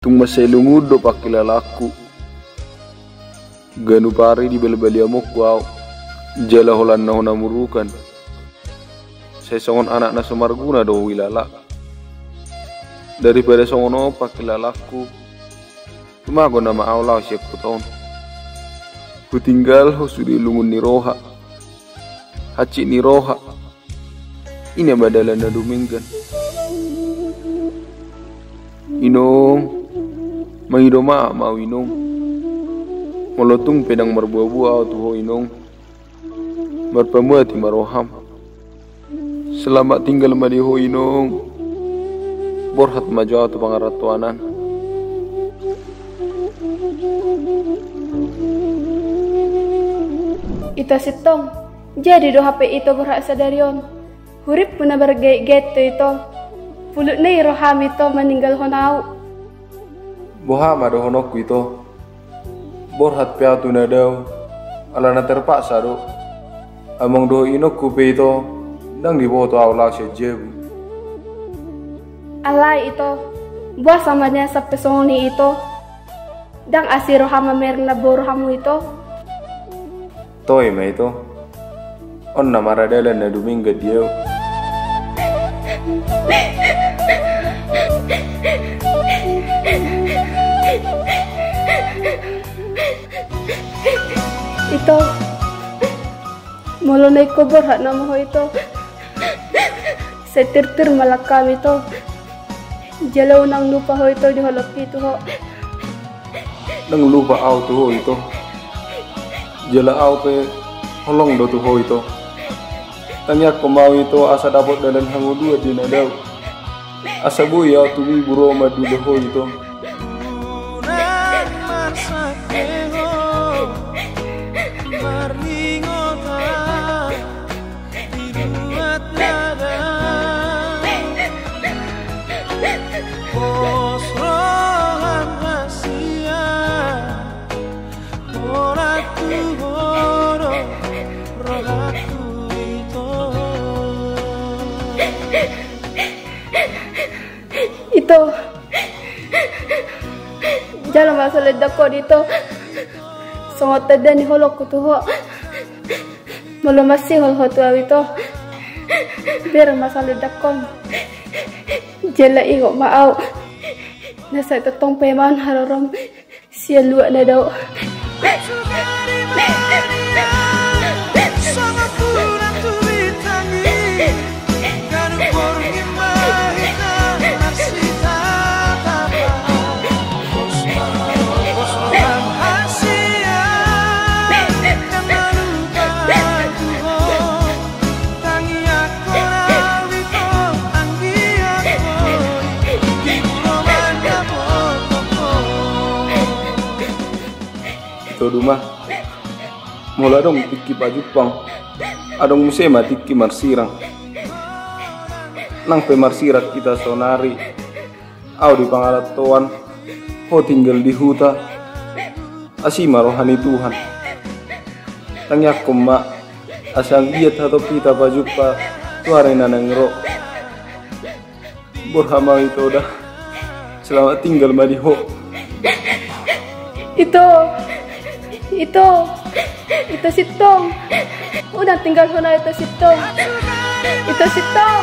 tung maselungud do pakilalaku. Ganu pari di bel-beli amok wow. Jala holan na namurukan. Saya songon anak na sumarguna do wilala. Daripada songono pakilalaku. Tumago na maawlaw siya kuton. Kutinggal ho sudi lungun ni roha. Haci ni roha. Ini badalan na duminggan. Inong mahidoma mau inong. Molotung pedang merbuah-buah tuho inong. Berpemuati maroham. Selamat tinggal madiho inong. Borhat maju atau pangaratuanan. Ito sitong. Jadi do HP itu berhak sadarion. Hurip puna bergait-gait itu. Pulut na roham itu meninggal honau. Bohama do honokku itu. Borhat piatu na daw. Alana terpaksa do. Among do inokku pe itu. Dang di boto awla sejebu. Alay itu. Buah samanya sa pesoni itu. Dang asir roham merna borhamu itu. Toy ma itu. On na maradalan na dumingga dia. Ito mulunay ko berhak nama ho ito setir-tir malakam ito jalaw nang lupa ho ito diholok itu ho Nang lupa aw tu ho ito jala aw pe holong do tu ho ito tanya ko mau ito asa dapat dalan hangu dua di nadaw asa buya tumi buro madu do ho ito Ito jalan masalah dako dito songot tada ni holok ko tuho malo masih hol ho tuaw ito biar masalah dakon jala ingo maaw nasa itotong payman hararom siya luwa na daw. Rumah mula dong tiki baju pang adong musema tiki marsirang nang pe marsirat kita sonari au di pangalatuan ho tinggal di huta asima rohani Tuhan tangyak koma asang giat atau kita baju pa tuarena nangro borhama itu dah selamat tinggal madiho Itu sitong. Udah tinggal hona itu sitong. Itu sitong.